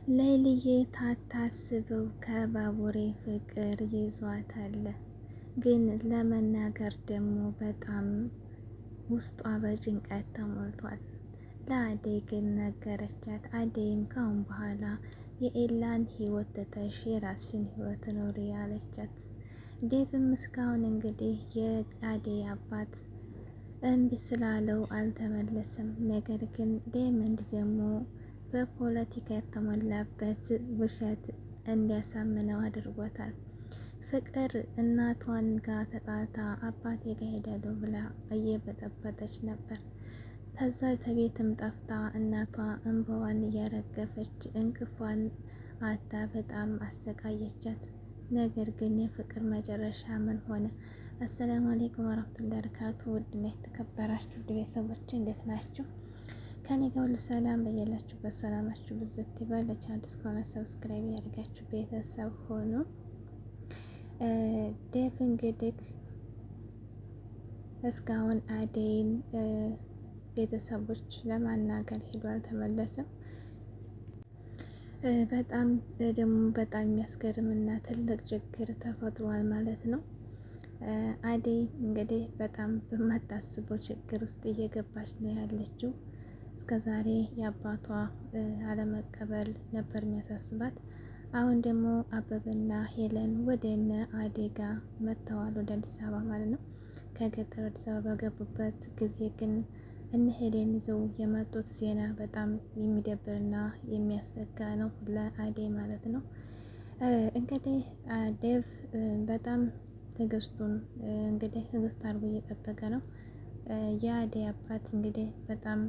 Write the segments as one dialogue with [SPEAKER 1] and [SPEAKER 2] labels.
[SPEAKER 1] ሌሊዬ ታታስበው ከባቡሬ ፍቅር ይዟታል። ግን ለመናገር ደግሞ በጣም ውስጧ በጭንቀት ተሞልቷል። ለአደይ ግን ነገረቻት። አደይም ካሁን በኋላ የኤላን ህይወት ትተሽ የራስሽን ህይወት ኑሪ አለቻት። ዴቭም እስካሁን እንግዲህ የአደይ አባት እምቢ ስላለው አልተመለሰም። ነገር ግን ዴመንድ ደግሞ በፖለቲካ የተሞላበት ውሸት እንዲያሳምነው አድርጎታል። ፍቅር እናቷን ጋር ተጣልታ አባቴ ጋር ሄዳለሁ ብላ እየበጠበጠች ነበር። ከዛ ከቤትም ጠፍታ እናቷ እንባዋን እያረገፈች እንቅፏን አታ በጣም አሰቃየቻት። ነገር ግን የፍቅር መጨረሻ ምን ሆነ? አሰላሙ አለይኩም ወራህመቱላሂ ወበረካቱ። ውድና የተከበራችሁ ቤተሰቦች እንዴት ናችሁ? ከኔ ጋር ሁሉ ሰላም፣ በያላችሁበት ሰላማችሁ ብዝት ይበል። ለቻናል እስከሆነ ሰብስክራይብ ያደርጋችሁ ቤተሰብ ሆኑ። ዴቭ እንግዲህ እስካሁን አደይን ቤተሰቦች ለማናገር ሄዶ አልተመለሰም። በጣም ደግሞ በጣም የሚያስገርምና ትልቅ ችግር ተፈጥሯል ማለት ነው። አደይ እንግዲህ በጣም በማታስበው ችግር ውስጥ እየገባች ነው ያለችው። እስከዛሬ የአባቷ አለመቀበል ነበር የሚያሳስባት። አሁን ደግሞ አበበና ሄለን ወደ እነ አደይ ጋ መጥተዋል፣ ወደ አዲስ አበባ ማለት ነው። ከገጠር አዲስ አበባ በገቡበት ጊዜ ግን እነ ሄለን ይዘው የመጡት ዜና በጣም የሚደብርና የሚያሰጋ ነው ለአደይ ማለት ነው። እንግዲህ ዴቭ በጣም ትዕግስቱን እንግዲህ ትዕግስት አድርጎ እየጠበቀ ነው። የአደይ አባት እንግዲህ በጣም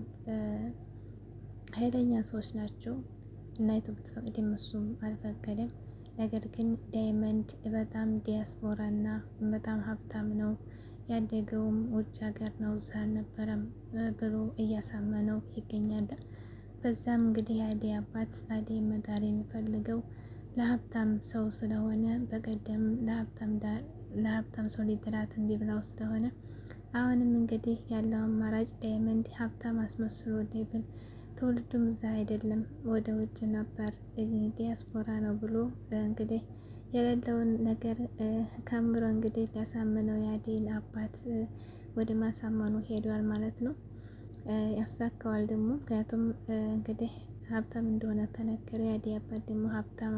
[SPEAKER 1] ኃይለኛ ሰዎች ናቸው። እናይቱ ብትፈቅድም እሱም አልፈቀደም። ነገር ግን ዳይመንድ በጣም ዲያስፖራና በጣም ሀብታም ነው፣ ያደገውም ውጭ ሀገር ነው፣ እዛ አልነበረም ብሎ እያሳመነው ይገኛል። በዛም እንግዲህ የአደይ አባት አደይ መዳር የሚፈልገው ለሀብታም ሰው ስለሆነ በቀደም ለሀብታም ሰው ሊድራት እምቢ ብላው ስለሆነ አሁንም እንግዲህ ያለው አማራጭ ዳይመንድ ሀብታም አስመስሎ ዴቭን ትውልዱም እዛ አይደለም ወደ ውጭ ነበር ዲያስፖራ ነው ብሎ እንግዲህ የሌለውን ነገር ከምሮ እንግዲህ ሊያሳምነው የአደይን አባት ወደ ማሳመኑ ሄዷል ማለት ነው። ያሳካዋል ደግሞ ምክንያቱም እንግዲህ ሀብታም እንደሆነ ተነገረ። የአደይ አባት ደግሞ ሀብታም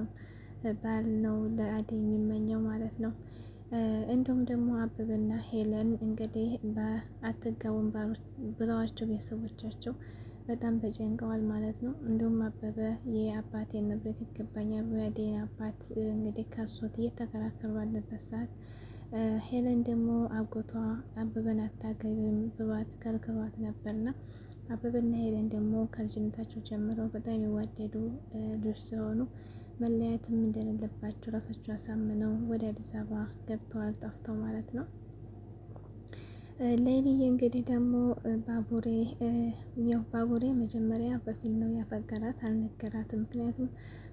[SPEAKER 1] ባል ነው ለአደይ የሚመኘው ማለት ነው። እንዲሁም ደግሞ አበበና ሄለን እንግዲህ አትጋቡም ብለዋቸው ቤተሰቦቻቸው በጣም ተጨንቀዋል ማለት ነው። እንዲሁም አበበ የአባቴ ንብረት ይገባኛል የአደይን አባት እንግዲህ ከሶት እየተከራከሩ ባለበት ሰዓት ሄለን ደግሞ አጎቷ አበበን አታገቢም ብሏት ከልክሏት ነበርና አበበና ሄለን ደግሞ ከልጅነታቸው ጀምረው በጣም የሚዋደዱ ልጆች ስለሆኑ መለያየትም እንደሌለባቸው ራሳቸው አሳምነው ወደ አዲስ አበባ ገብተዋል፣ ጠፍተው ማለት ነው። ሌሊዬ እንግዲህ ደግሞ ባቡሬ መጀመሪያ በፊት ነው ያፈቀራት፣ አልነገራትም። ምክንያቱም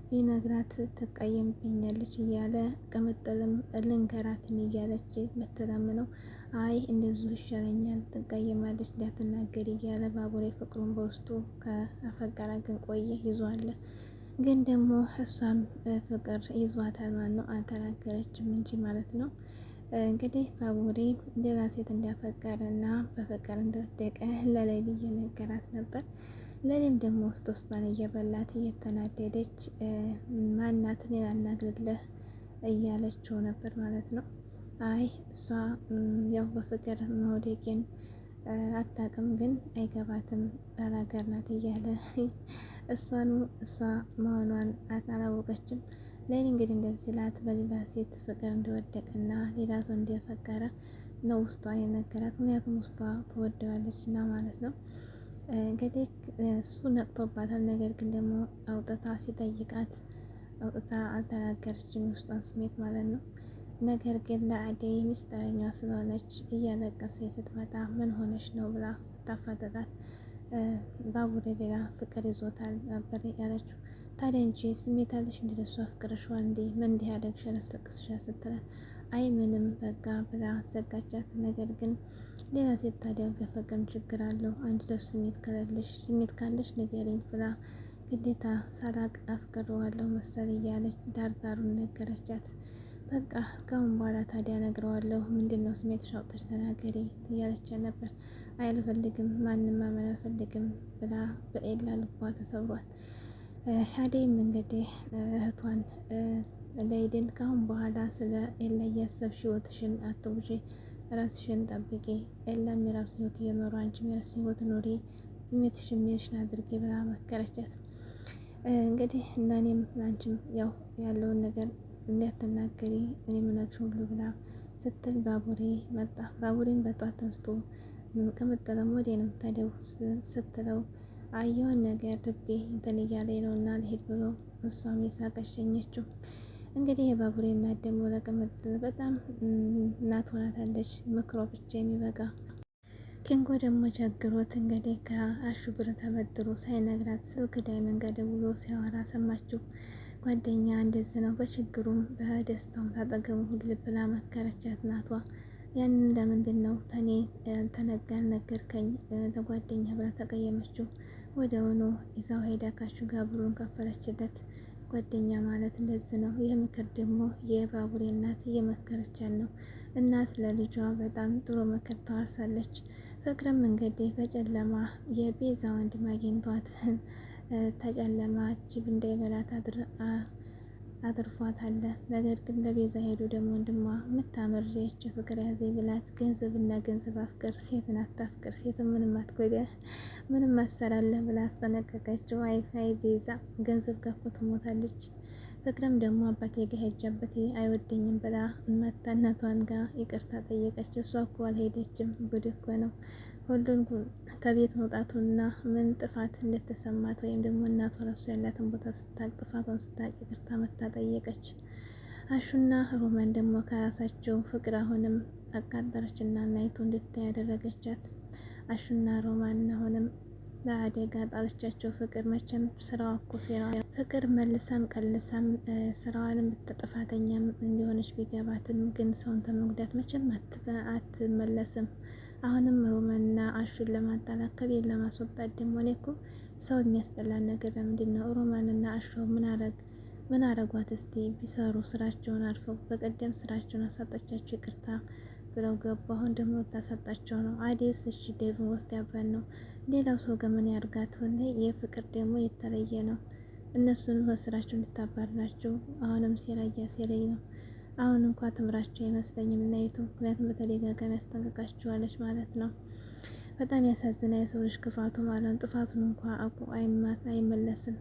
[SPEAKER 1] ቢነግራት ትቀየምብኛለች እያለ ቅምጥልም ልንገራትን እያለች ምትለምነው፣ አይ እንደዚሁ ይሻለኛል ትቀየማለች እንዳትናገር እያለ ባቡሬ ፍቅሩን በውስጡ ከአፈቀራ ግን ቆየ ይዟል። ግን ደግሞ እሷም ፍቅር ይዟታል ማለት ነው። አልተናገረችም እንጂ ማለት ነው። እንግዲህ ባቡሬ ሌላ ሴት እንዳፈቀረ እና በፍቅር እንደወደቀ ለሌሊ እየነገራት ነበር። ሌሊም ደግሞ ውስጧን እየበላት እየተናደደች ማናት ሌላ አናግርልህ እያለችው ነበር ማለት ነው። አይ እሷ ያው በፍቅር መውደቄን አታውቅም፣ ግን አይገባትም ባላገር ናት እያለ እሷ መሆኗን አላወቀችም። ሌሊ እንግዲህ እንደዚህ ላት በሌላ ሴት ፍቅር እንደወደቀና ሌላ ሰው እንደፈቀረ ነው ውስጧ የነገራት። ምክንያቱም ውስጧ ትወደዋለች እና ማለት ነው። እንግዲህ እሱ ነቅቶባታል። ነገር ግን ደግሞ አውጥታ ሲጠይቃት አውጥታ አልተናገረችም የውስጧን ስሜት ማለት ነው። ነገር ግን ለአደይ ምስጢረኛ ስለሆነች እያለቀሰች ስትመጣ ምን ሆነች ነው ብላ ስታፋጠጣት ባቡሬ ሌላ ፍቅር ይዞታል ነበር ያለችው። ታዲያ እንጂ ስሜት አለሽ እንደ ለሱ አፍቅረሽዋል እንዴ? ምን እንዲህ ያደርግሻል አስለቅስሻል ስትላት አይ ምንም በቃ ብላ ዘጋቻት። ነገር ግን ሌላ ሴት ታዲያ በፍቅር ችግር አለው? አንቺ ደስ ስሜት ካለሽ ንገሪኝ ብላ ግዴታ ሳላቅ አፍቅረዋለሁ መሰል እያለች ዳርዳሩን ነገረቻት። በቃ ከአሁን በኋላ ታዲያ ነግረዋለሁ፣ ምንድን ነው ስሜትሽ አውጥተሽ ተናገሪ እያለች ነበር። አይ አልፈልግም፣ ማንም ማመን አልፈልግም ብላ በኤላ ልቧ ተሰብሯል። አደይም እንግዲህ እህቷን ለይድን ከአሁን በኋላ ስለ ኤላ እያሰብሽ ህይወትሽን አትውጪ፣ ራስሽን ጠብቂ፣ ኤላም የራሱ ህይወት እየኖረ አንቺም የራሱ ህይወት ኑሪ፣ ስሜትሽን ሚልሽን አድርጊ ብላ መከረቻት። እንግዲህ እና እኔም አንቺም ያው ያለውን ነገር እንዳትናገሪ እኔ ምነግርሽ ሁሉ ብላ ስትል ባቡሬ መጣ። ባቡሬን በጧት ተንስቶ ከመጠለም ወዴንም ታዲያው ስትለው አየውን ነገር ልቤ እንትን እያለኝ ነው እና ልሄድ ብሎ እሷም የሳቀች ሸኘችው። እንግዲህ የባቡሬ እናት ደግሞ ለቅምጥል በጣም እናት ሆናታለች። ምክሯ ብቻ የሚበቃ ኪንጎ ደግሞ ቸግሮት እንግዲህ ከአሹ ብር ተበድሮ ሳይነግራት ስልክ ዳይመንድ ጋር ደውሎ ሲያወራ ሰማችው። ጓደኛ እንደዚህ ነው፣ በችግሩም በደስታውም ታጠገቡ ሁሉ ብላ መከረቻት ናቷ። ያንን ለምንድን ነው ተኔ ተነጋር ነገርከኝ? ለጓደኛ ብላ ተቀየመችው። ወደውኑ ይዛው ሄዳ ካሹ ጋር ብሩን ከፈለችለት። ጓደኛ ማለት እንደዚህ ነው። ይህ ምክር ደግሞ የባቡሬ እናት እየመከረቻት ነው። እናት ለልጇ በጣም ጥሩ ምክር ታወርሳለች። ፍቅርም እንግዲህ በጨለማ የቤዛ ወንድም አግኝቷት ተጨለማ ጅብ እንዳይበላት አትርፏታል። ነገር ግን ለቤዛ ሄዱ ደግሞ ወንድሟ ምታምሬች ፍቅር ያዘ ብላት ገንዘብና ገንዘብ አፍቅር፣ ሴትን አታፍቅር፣ ሴትን ምንም አትጎዳ፣ ምንም አሰራለህ ብላ አስጠነቀቀችው። አይፋይ ቤዛ ገንዘብ ጋር እኮ ትሞታለች። ፍቅርም ደግሞ አባቴ ጋ ሄጃበት አይወደኝም ብላ እናቷን ጋር ይቅርታ ጠየቀች። እሷ እኮ አልሄደችም። ጉድ እኮ ነው። ሁሉን ከቤት መውጣቱና ምን ጥፋት እንደተሰማት ወይም ደግሞ እናቷ ራሱ ያላትን ቦታ ስታቅ ጥፋቷን ስታቅ ይቅርታ መታ ጠየቀች። አሹና ሮማን ደግሞ ከራሳቸው ፍቅር አሁንም አቃጠረችና ናይቱ እንድታይ ያደረገቻት። አሹና ሮማን አሁንም ለአደጋ ጣለቻቸው። ፍቅር መቼም ስራዋ እኮ ሴራ ፍቅር መልሳም ቀልሳም ስራዋንም ጥፋተኛም እንዲሆነች ቢገባትም ግን ሰውን ተመጉዳት መቼም አትመለስም። አሁንም ሮማንና አሹን ለማጣላት ከቤት ለማስወጣት ደግሞ እኔ እኮ ሰው የሚያስጠላን ነገር ለምንድን ነው? ሮማንና አሹ ምን አረጓት? እስቲ ቢሰሩ ስራቸውን አልፈው። በቀደም ስራቸውን አሳጣቻቸው ይቅርታ ብለው ገቡ። አሁን ደግሞ ታሳጣቸው ነው። አዴስ እሺ ዴቭን ውስጥ ያባን ነው። ሌላው ሰው ገመን ያርጋት ሆነ። የፍቅር ደግሞ የተለየ ነው። እነሱን በስራቸው እንድታባርራቸው አሁንም ሴራ እያሴረኝ ነው። አሁን እንኳ ትምራቸው አይመስለኝም እናይቱ፣ ምክንያቱም በተደጋጋሚ ያስጠንቅቃቸዋለች ማለት ነው። በጣም ያሳዝና የሰው ልጅ ክፋቱ ማለት ነው። ጥፋቱን እንኳ አቁ አይመለስም።